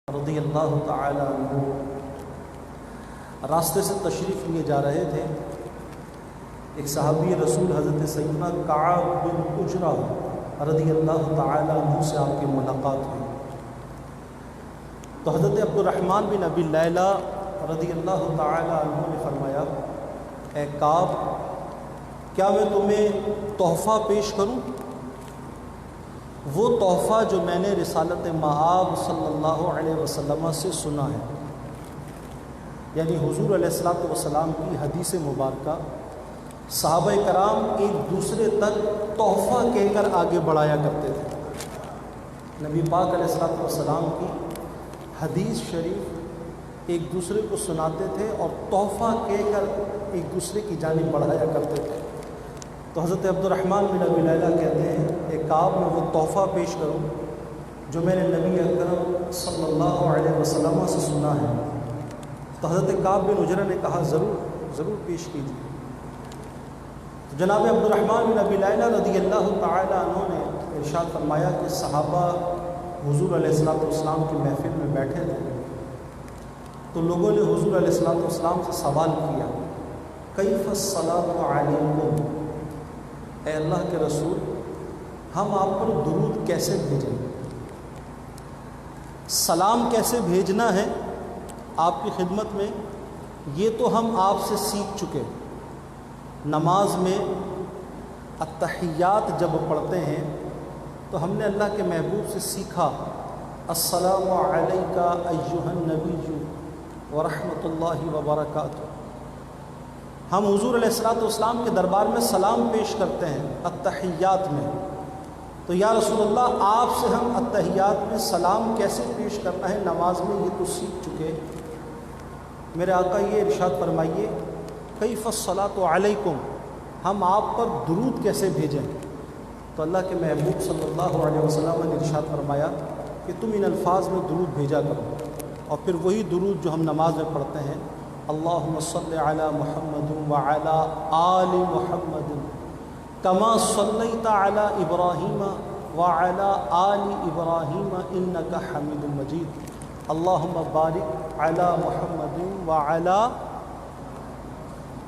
رضی اللہ تعالی عنہ راستے سے تشریف لیے جا رہے تھے۔ ایک صحابی رسول حضرت سیدنا کعب بن عجرہ رضی اللہ تعالی عنہ سے آپ کی ملاقات ہوئی تو حضرت عبد الرحمن بن ابی لیلہ رضی اللہ تعالی عنہ نے فرمایا، اے کعب، کیا میں تمہیں تحفہ پیش کروں؟ وہ تحفہ جو میں نے رسالت مآب صلی اللہ علیہ وسلم سے سنا ہے، یعنی حضور علیہ السلام کی حدیث مبارکہ صحابہ کرام ایک دوسرے تک تحفہ کہہ کر آگے بڑھایا کرتے تھے۔ نبی پاک علیہ السلام کی حدیث شریف ایک دوسرے کو سناتے تھے اور تحفہ کہہ کر ایک دوسرے کی جانب بڑھایا کرتے تھے۔ تو حضرت عبد الرحمن بن ابی لیلہ کہتے ہیں، ایک کعب میں وہ تحفہ پیش کروں جو میں نے نبی اکرم صلی اللہ علیہ وسلم سے سنا ہے۔ تو حضرت کعب بن عجرہ نے کہا، ضرور پیش کیجیے۔ تو جناب عبد الرحمن بن ابی لیلہ رضی اللہ تعالی عنہ نے ارشاد فرمایا کہ صحابہ حضور علیہ السلام کی محفل میں بیٹھے تھے تو لوگوں نے حضور علیہ السلام سے سوال کیا، کیف الصلاۃ علیکم، اے اللہ کے رسول، ہم آپ پر درود کیسے بھیجیں؟ سلام کیسے بھیجنا ہے آپ کی خدمت میں، یہ تو ہم آپ سے سیکھ چکے۔ نماز میں التحیات جب پڑھتے ہیں تو ہم نے اللہ کے محبوب سے سیکھا، السلام علیک ایھا النبی ورحمۃ اللہ وبرکاتہ۔ ہم حضور علیہ السلام کے دربار میں سلام پیش کرتے ہیں التحیات میں، تو یا رسول اللہ، آپ سے ہم التحیات میں سلام کیسے پیش کرنا ہے نماز میں، یہ تو سیکھ چکے۔ میرے آقا یہ ارشاد فرمائیے، کیف الصلاۃ علیکم، ہم آپ پر درود کیسے بھیجیں؟ تو اللہ کے محبوب صلی اللہ علیہ وسلم نے ارشاد فرمایا کہ تم ان الفاظ میں درود بھیجا کرو، اور پھر وہی درود جو ہم نماز میں پڑھتے ہیں، اللہم صلی علی محمد وعلی آل محمد کما صلیت علی ابراہیم وعلی آل ابراہیم انک حمید مجید، اللہم بارک علی محمد وعلی،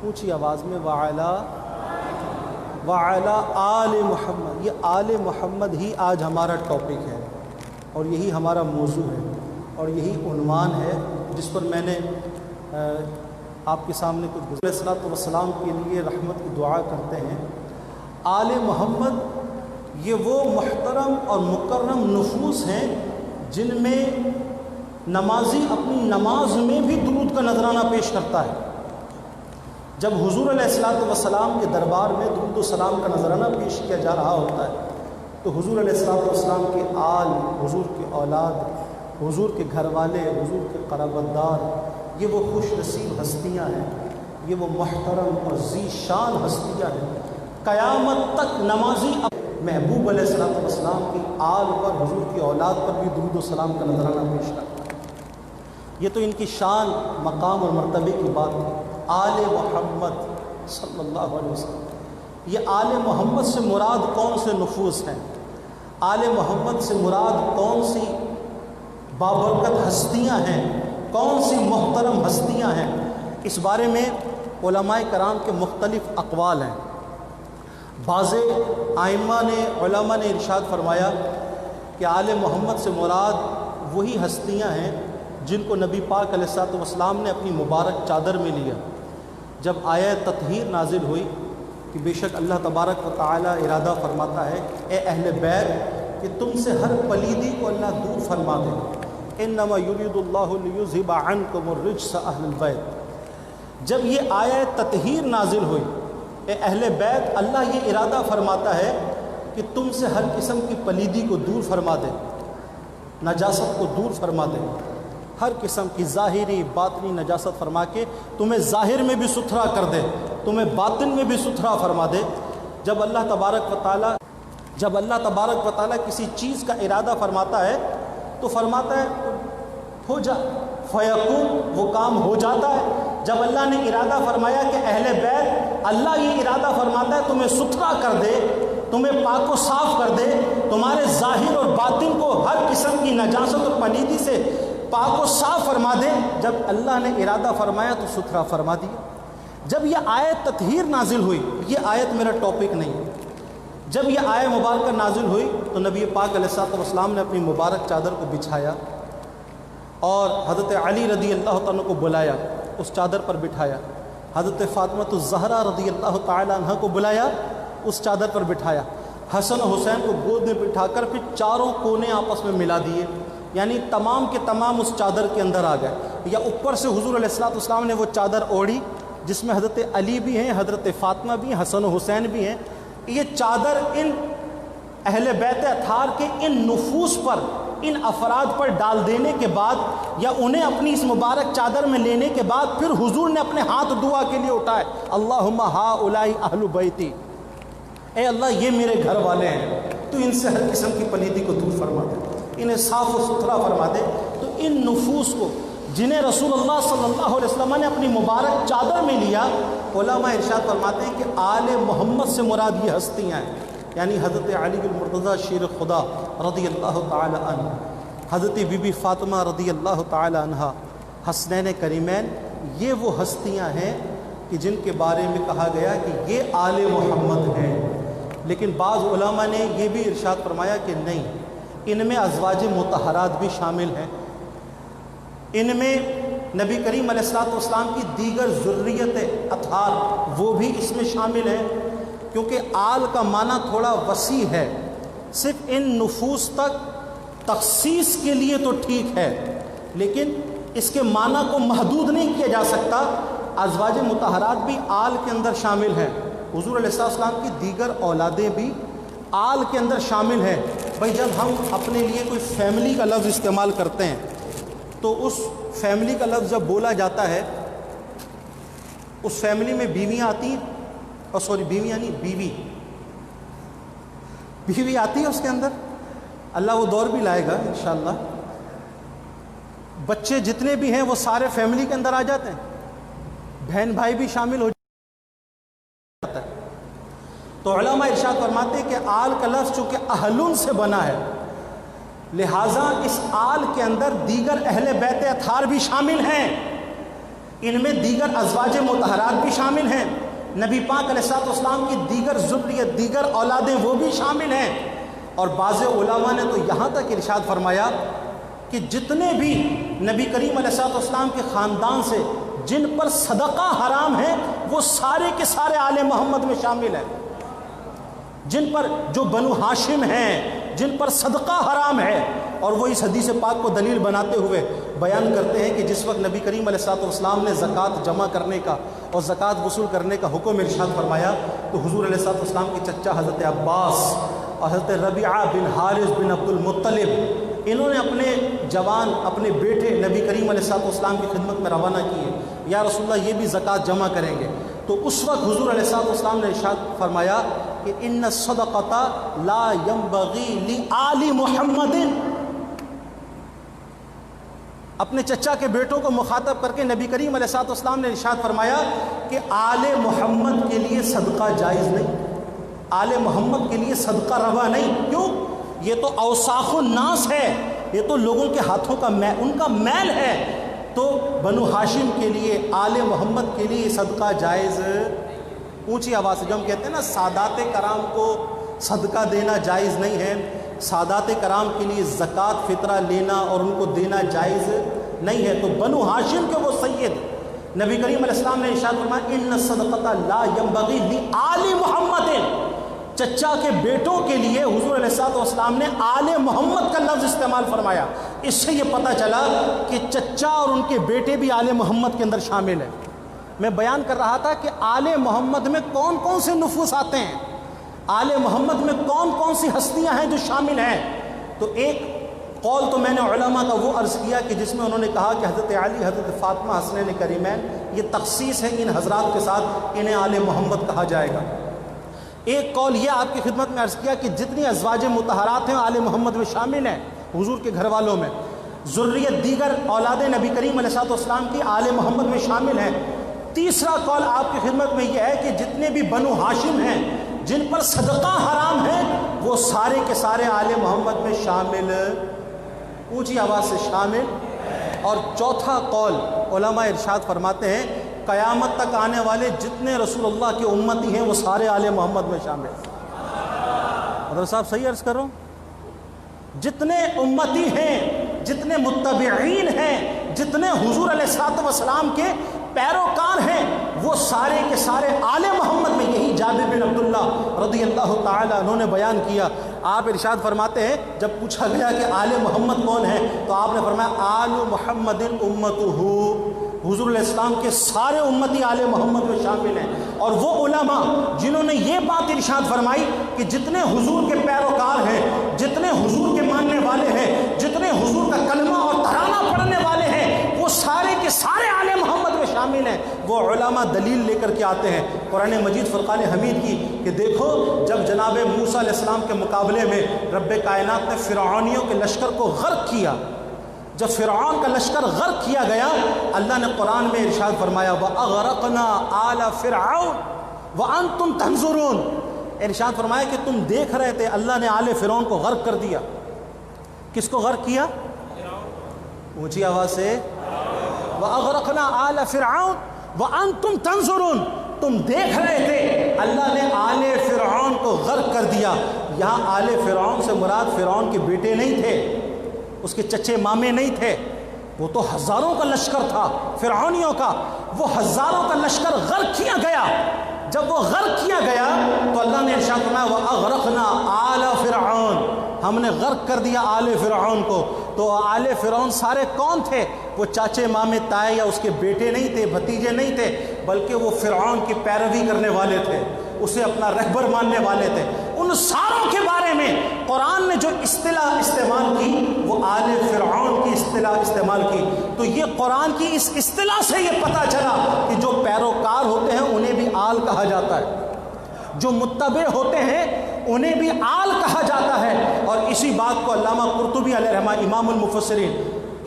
اونچی آواز میں، وعلی آل محمد۔ یہ آل محمد ہی آج ہمارا ٹاپک ہے اور یہی ہمارا موضوع ہے اور یہی عنوان ہے جس پر میں نے آپ کے سامنے کچھ علیہ السلام کے لیے رحمت کی دعا کرتے ہیں۔ آل محمد یہ وہ محترم اور مکرم نفوس ہیں جن میں نمازی اپنی نماز میں بھی درود کا نذرانہ پیش کرتا ہے۔ جب حضور علیہ السلام کے دربار میں درود و سلام کا نذرانہ پیش کیا جا رہا ہوتا ہے تو حضور علیہ السلام کے آل، حضور کے اولاد، حضور کے گھر والے، حضور کے قرابت دار، یہ وہ خوش نصیب ہستیاں ہیں، یہ وہ محترم اور ذی شان ہستیاں ہیں۔ قیامت تک نمازی محبوب علیہ السلام کی آل پر، حضور کی اولاد پر بھی درود و سلام کا نذرانہ پیش کرتا ہے۔ یہ تو ان کی شان، مقام اور مرتبے کی بات ہے۔ آل محمد صلی اللہ علیہ وسلم، یہ آل محمد سے مراد کون سے نفوس ہیں؟ آل محمد سے مراد کون سی بابرکت ہستیاں ہیں، کون سی محترم ہستیاں ہیں؟ اس بارے میں علماء کرام کے مختلف اقوال ہیں۔ بعض علماء نے ارشاد فرمایا کہ آل محمد سے مراد وہی ہستیاں ہیں جن کو نبی پاک علیہ السلام نے اپنی مبارک چادر میں لیا جب آیہ تطہیر نازل ہوئی کہ بے شک اللہ تبارک و تعالی ارادہ فرماتا ہے، اے اہل بیت، کہ تم سے ہر پلیدی کو اللہ دور فرما دے، انما یرید اللہ لیذھب عنکم الرجس اہل البیت۔ جب یہ آیہ تطہیر نازل ہوئی، اے اہل بیت، اللہ یہ ارادہ فرماتا ہے کہ تم سے ہر قسم کی پلیدی کو دور فرما دے، نجاست کو دور فرما دے، ہر قسم کی ظاہری باطنی نجاست فرما کے تمہیں ظاہر میں بھی ستھرا کر دے، تمہیں باطن میں بھی ستھرا فرما دے۔ جب اللہ تبارک و تعالی کسی چیز کا ارادہ فرماتا ہے تو فرماتا ہے ہو جا، فیکون، وہ کام ہو جاتا ہے۔ جب اللہ نے ارادہ فرمایا کہ اہل بیت، اللہ یہ ارادہ فرماتا ہے تمہیں ستھرا کر دے، تمہیں پاک و صاف کر دے، تمہارے ظاہر اور باطن کو ہر قسم کی نجاست اور پلیدی سے پاک و صاف فرما دے. جب اللہ نے ارادہ فرمایا تو ستھرا فرما دیا. جب یہ آیت تطہیر نازل ہوئی، یہ آیت میرا ٹاپک نہیں ہے، جب یہ آیت مبارکہ نازل ہوئی تو نبی پاک علیہ السلام نے اپنی مبارک چادر کو بچھایا اور حضرت علی رضی اللہ عنہ کو بلایا، اس چادر پر بٹھایا. حضرت فاطمہ الزہرا رضی اللہ تعالی عنہ کو بلایا، اس چادر پر بٹھایا. حسن و حسین کو گود میں بٹھا کر پھر چاروں کونے آپس میں ملا دیے، یعنی تمام کے تمام اس چادر کے اندر آ گئے. یا اوپر سے حضور علیہ السلام نے وہ چادر اوڑھی جس میں حضرت علی بھی ہیں، حضرت فاطمہ بھی ہیں، حسن و حسین بھی ہیں. یہ چادر ان اہل بیت اطہار کے ان نفوس پر، ان افراد پر ڈال دینے کے بعد یا انہیں اپنی اس مبارک چادر میں لینے کے بعد پھر حضور نے اپنے ہاتھ دعا کے لیے اٹھائے، اللہم ہؤلاء اہل بیتی، اے اللہ یہ میرے گھر والے ہیں، تو ان سے ہر قسم کی پلیدی کو دور فرما دے، انہیں صاف و ستھرا فرما دے. تو ان نفوس کو جنہیں رسول اللہ صلی اللہ علیہ وسلم نے اپنی مبارک چادر میں لیا، علماء ارشاد فرماتے ہیں کہ آل محمد سے مراد یہ ہستیاں ہیں، یعنی حضرت علی المرتضیٰ شیر خدا رضی اللہ تعالی عنہ، حضرت بی بی فاطمہ رضی اللہ تعالی عنہ، حسنین کریمین، یہ وہ ہستیاں ہیں کہ جن کے بارے میں کہا گیا کہ یہ آل محمد ہیں. لیکن بعض علماء نے یہ بھی ارشاد فرمایا کہ نہیں، ان میں ازواج مطہرات بھی شامل ہیں، ان میں نبی کریم علیہ السلام کی دیگر ذریت اطہار وہ بھی اس میں شامل ہیں، کیونکہ آل کا معنی تھوڑا وسیع ہے. صرف ان نفوس تک تخصیص کے لیے تو ٹھیک ہے، لیکن اس کے معنی کو محدود نہیں کیا جا سکتا. ازواج مطہرات بھی آل کے اندر شامل ہیں، حضور علیہ السلام کی دیگر اولادیں بھی آل کے اندر شامل ہیں. بھائی جب ہم اپنے لیے کوئی فیملی کا لفظ استعمال کرتے ہیں تو اس فیملی کا لفظ جب بولا جاتا ہے، اس فیملی میں بیویاں آتی ہیں، اور بیویاں نہیں، بیوی آتی ہے اس کے اندر. اللہ وہ دور بھی لائے گا انشاءاللہ. بچے جتنے بھی ہیں وہ سارے فیملی کے اندر آ جاتے ہیں، بہن بھائی بھی شامل ہو جاتا ہے. تو علماء ارشاد فرماتے ہیں کہ آل کا لفظ چونکہ اہلن سے بنا ہے، لہٰذا اس آل کے اندر دیگر اہل بیت اطہار بھی شامل ہیں، ان میں دیگر ازواج مطہرات بھی شامل ہیں، نبی پاک علیہ السلام کی دیگر ذریت، دیگر اولادیں وہ بھی شامل ہیں. اور بعض علماء نے تو یہاں تک ارشاد فرمایا کہ جتنے بھی نبی کریم علیہ السلام کے خاندان سے جن پر صدقہ حرام ہے وہ سارے کے سارے آل محمد میں شامل ہیں. جن پر جو بنو ہاشم ہیں جن پر صدقہ حرام ہے، اور وہ اس حدیث پاک کو دلیل بناتے ہوئے بیان کرتے ہیں کہ جس وقت نبی کریم علیہ السلام نے زکوٰۃ جمع کرنے کا اور زکوٰۃ وصول کرنے کا حکم ارشاد فرمایا تو حضور علیہ السلام کے چچا حضرت عباس اور حضرت ربیعہ بن حارث بن عبد المطلب، انہوں نے اپنے جوان اپنے بیٹے نبی کریم علیہ السلام کی خدمت میں روانہ کیے، یا رسول اللہ یہ بھی زکوٰۃ جمع کریں گے. تو اس وقت حضور علیہ السلام نے ارشاد فرمایا کہ ان الصدقۃ لا ينبغی لآل محمد. اپنے چچا کے بیٹوں کو مخاطب کر کے نبی کریم علیہ السلام نے ارشاد فرمایا کہ آل محمد کے لیے صدقہ جائز نہیں، آل محمد کے لیے صدقہ روا نہیں. کیوں؟ یہ تو اوساخ الناس ہے، یہ تو لوگوں کے ہاتھوں کا ان کا میل ہے. تو بنو ہاشم کے لیے، آل محمد کے لیے صدقہ جائز. اونچی آواز سے جو ہم کہتے ہیں نا سادات کرام کو صدقہ دینا جائز نہیں ہے، سادات کرام کے لیے زکوٰۃ فطرہ لینا اور ان کو دینا جائز نہیں ہے. تو بنو ہاشم کے وہ سید نبی کریم علیہ السلام نے ارشاد فرمایا ان الصدقۃ لا ينبغی لآل محمد. چچا کے بیٹوں کے لیے حضور علیہ السلام نے آل محمد کا لفظ استعمال فرمایا. اس سے یہ پتہ چلا کہ چچا اور ان کے بیٹے بھی آل محمد کے اندر شامل ہیں. میں بیان کر رہا تھا کہ آل محمد میں کون کون سے نفوس آتے ہیں، آل محمد میں کون کون سی ہستیاں ہیں جو شامل ہیں. تو ایک قول تو میں نے علماء کا وہ عرض کیا کہ جس میں انہوں نے کہا کہ حضرت علی، حضرت فاطمہ، حسنین کریمین یہ تخصیص ہے، ان حضرات کے ساتھ انہیں آل محمد کہا جائے گا. ایک قول یہ آپ کی خدمت میں عرض کیا کہ جتنی ازواج مطہرات ہیں آل محمد میں شامل ہیں، حضور کے گھر والوں میں ذریت دیگر اولاد نبی کریم علیہ السلام کی آل محمد میں شامل ہیں. تیسرا قول آپ کی خدمت میں یہ ہے کہ جتنے بھی بنو ہاشم ہیں جن پر صدقہ حرام ہے وہ سارے کے سارے آل محمد میں شامل. اونچی آواز سے شامل. اور چوتھا قول علماء ارشاد فرماتے ہیں قیامت تک آنے والے جتنے رسول اللہ کے امتی ہیں وہ سارے آل محمد میں شامل ہیں۔ حضرت صاحب صحیح عرض کر رہا ہوں؟ جتنے امتی ہیں، جتنے متبعین ہیں، جتنے حضور علیہ الصلوۃ والسلام کے پیروکار ہیں، وہ سارے کے سارے آل محمد میں۔ یہی جابر بن عبداللہ رضی اللہ تعالیٰ عنہ نے بیان کیا۔ آپ ارشاد فرماتے ہیں جب پوچھا گیا کہ آل محمد کون ہے تو آپ نے فرمایا آل محمد امتہ، حضور علیہ السلام کے سارے امتی آل محمد میں شامل ہیں۔ اور وہ علماء جنہوں نے یہ بات ارشاد فرمائی کہ جتنے حضور کے پیروکار ہیں، جتنے حضور کے ماننے والے ہیں، جتنے حضور کا کلمہ اور ترانہ پڑھنے والے ہیں، وہ سارے کے سارے آل محمد میں شامل ہیں۔ وہ علماء دلیل لے کر کے آتے ہیں قرآن مجید فرقان حمید کی کہ دیکھو جب جناب موسیٰ علیہ السلام کے مقابلے میں رب کائنات نے فرعونیوں کے لشکر کو غرق کیا، جب فرعون کا لشکر غرق کیا گیا، اللہ نے قرآن میں ارشاد فرمایا وَأَغْرَقْنَا آلَ فِرْعَوْنَ وَأَنْتُمْ تَنْظُرُونَ، ارشاد فرمایا کہ تم دیکھ رہے تھے، اللہ نے آل فرعون کو غرق کر دیا۔ کس کو غرق کیا؟ اونچی آواز سے وَأَغْرَقْنَا آلَ فِرْعَوْنَ وَأَنْتُمْ تَنْظُرُونَ، تم دیکھ رہے تھے، اللہ نے آل فرعون کو غرق کر دیا۔ یہاں آل فرعون سے مراد فرعون کے بیٹے نہیں تھے، اس کے چچے مامے نہیں تھے، وہ تو ہزاروں کا لشکر تھا فرعونیوں کا، وہ ہزاروں کا لشکر غرق کیا گیا۔ جب وہ غرق کیا گیا تو اللہ نے ارشاد فرمایا وَأَغْرَقْنَا آلَ فِرْعَوْنَ، ہم نے غرق کر دیا آل فرعون کو۔ تو آل فرعون سارے کون تھے؟ وہ چاچے مامے تائے یا اس کے بیٹے نہیں تھے، بھتیجے نہیں تھے، بلکہ وہ فرعون کی پیروی کرنے والے تھے، اسے اپنا رہبر ماننے والے تھے۔ ان ساروں کے بارے میں قرآن نے جو اصطلاح استعمال کی وہ آل فرعون کی اصطلاح استعمال کی۔ تو یہ قرآن کی اس اصطلاح سے یہ پتہ چلا کہ جو پیروکار ہوتے ہیں انہیں بھی آل کہا جاتا ہے، جو متبع ہوتے ہیں انہیں بھی آل کہا جاتا ہے۔ اور اسی بات کو علامہ قرطبی علیہ رحمہ امام المفسرین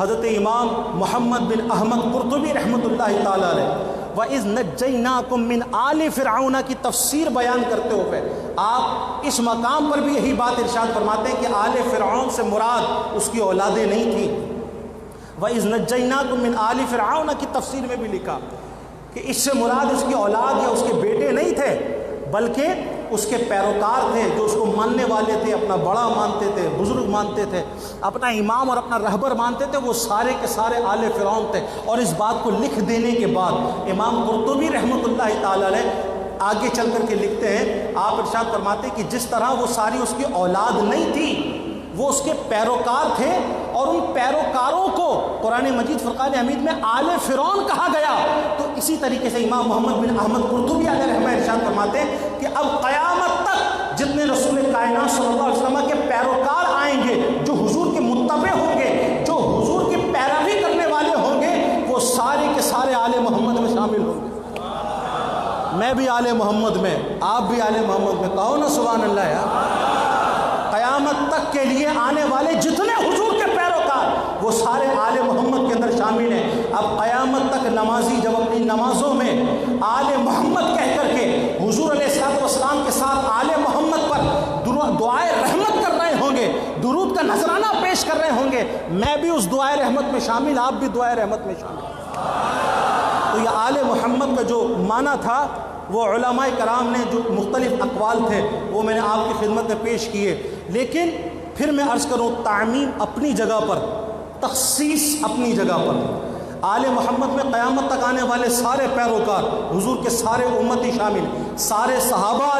حضرت امام محمد بن احمد قرطبی رحمۃ اللہ تعالیٰ علیہ وَإِذْ نَجَّيْنَاكُمْ مِنْ آلِ فِرْعَوْنَ کی تفسیر بیان کرتے ہوئے آپ اس مقام پر بھی یہی بات ارشاد فرماتے ہیں کہ آل فرعون سے مراد اس کی اولادیں نہیں تھیں۔ وَإِذْ نَجَّيْنَاكُمْ مِنْ آلِ فِرْعَوْنَ کی تفسیر میں بھی لکھا کہ اس سے مراد اس کی اولاد یا اس کے بیٹے نہیں تھے، بلکہ اس کے پیروکار تھے جو اس کو ماننے والے تھے، اپنا بڑا مانتے تھے، بزرگ مانتے تھے، اپنا امام اور اپنا رہبر مانتے تھے، وہ سارے کے سارے آل فرعون تھے۔ اور اس بات کو لکھ دینے کے بعد امام قرطبی رحمۃ اللہ تعالیٰ علیہ آگے چل کر کے لکھتے ہیں، آپ ارشاد فرماتے ہیں کہ جس طرح وہ ساری اس کی اولاد نہیں تھی، وہ اس کے پیروکار تھے، اور ان پیروکاروں کو قرآن مجید فرقان حمید میں آل فرعون کہا گیا۔ تو اسی طریقے سے امام محمد بن احمد قرطبی علیہ رحمہ ارشاد فرماتے ہیں کہ اب قیامت تک جتنے رسول کائنات صلی اللہ علیہ وسلم کے پیروکار آئیں گے، جو حضور کے متبع ہوں گے، جو حضور کی پیروی کرنے والے ہوں گے، وہ سارے کے سارے آل محمد میں شامل ہوں گے۔ میں بھی آل محمد میں، آپ بھی آل محمد میں، کہو نا سبحان اللہ یار۔ قیامت تک کے لیے آنے والے جتنے حضور کے پیروکار وہ سارے آل محمد کے اندر شامل ہیں۔ اب قیامت تک نمازی جب اپنی نمازوں میں آل محمد کہہ کر کے حضور علیہ الصلوۃ والسلام کے ساتھ آل محمد پر دعائے رحمت کر رہے ہوں گے، درود کا نذرانہ پیش کر رہے ہوں گے، میں بھی اس دعائے رحمت میں شامل، آپ بھی دعائے رحمت میں شامل۔ تو یہ آل محمد کا جو معنی تھا وہ علماء کرام نے جو مختلف اقوال تھے وہ میں نے آپ کی خدمت میں پیش کیے، لیکن پھر میں عرض کروں تعمیم اپنی جگہ پر، تخصیص اپنی جگہ پر۔ آل محمد میں قیامت تک آنے والے سارے پیروکار، حضور کے سارے امتی شامل، سارے صحابہ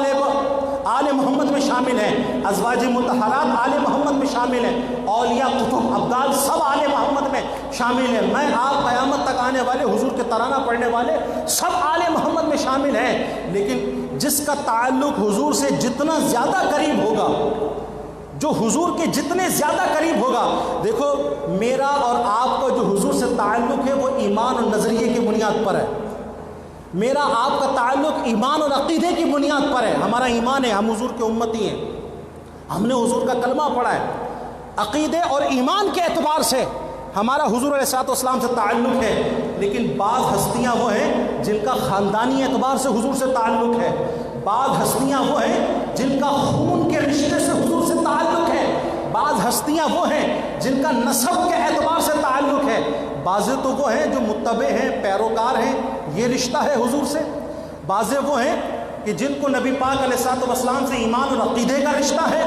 آل محمد میں شامل ہیں، ازواج مطہرات آل محمد میں شامل ہیں، اولیاء قطب ابدال سب آل محمد میں شامل ہیں۔ میں آپ قیامت تک آنے والے حضور کے ترانہ پڑھنے والے سب آل محمد میں شامل ہیں، لیکن جس کا تعلق حضور سے جتنا زیادہ قریب ہوگا، جو حضور کے جتنے زیادہ قریب ہوگا، دیکھو میرا اور آپ کا جو حضور سے تعلق ہے وہ ایمان اور نظریے کی بنیاد پر ہے، میرا آپ کا تعلق ایمان اور عقیدے کی بنیاد پر ہے۔ ہمارا ایمان ہے، ہم حضور کے امتی ہیں، ہم نے حضور کا کلمہ پڑھا ہے، عقیدے اور ایمان کے اعتبار سے ہمارا حضور علیہ الصلوۃ والسلام سے تعلق ہے، لیکن بعض ہستیاں وہ ہیں جن کا خاندانی اعتبار سے حضور سے تعلق ہے، بعض ہستیاں وہ ہیں جن کا خون کے رشتے سے حضور سے تعلق ہے، بعض ہستیاں وہ ہیں جن کا نسب کے اعتبار سے تعلق ہے، بعض تو وہ ہیں جو متبع ہیں، پیروکار ہیں، یہ رشتہ ہے حضور سے، بعض وہ ہیں کہ جن کو نبی پاک علیہ الصلوۃ والسلام سے ایمان اور عقیدے کا رشتہ ہے،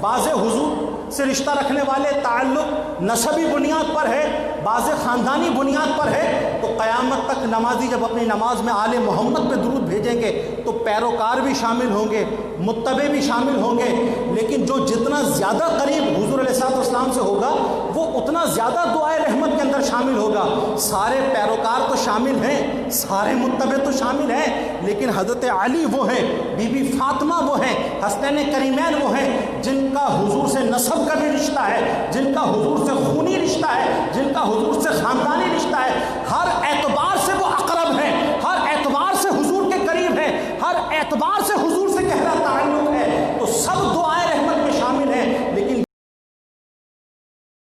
بعض حضور سے رشتہ رکھنے والے تعلق نسبی بنیاد پر ہے، بعض خاندانی بنیاد پر ہے۔ تو قیامت تک نمازی جب اپنی نماز میں آل محمد پہ درود بھیجیں گے تو پیروکار بھی شامل ہوں گے، متبع بھی شامل ہوں گے، لیکن جو جتنا زیادہ قریب حضور علیہ الصلوۃ والسلام سے ہوگا وہ اتنا زیادہ دعائے رحمت کے اندر شامل ہوگا۔ سارے پیروکار تو شامل ہیں، سارے متبع تو شامل ہیں، لیکن حضرت علی وہ ہیں، بی بی فاطمہ وہ ہیں، حسنین کریمین وہ ہیں جن کا حضور سے نسب کا بھی رشتہ ہے، جن کا حضور سے خونی رشتہ ہے، جن کا حضور سے خاندانی رشتہ ہے۔ ہر اعتبار سے وہ اقرب ہیں، ہر اعتبار سے حضور کے قریب ہیں، ہر اعتبار سے حضور سے گہرا تعلق ہے۔ تو سب دعا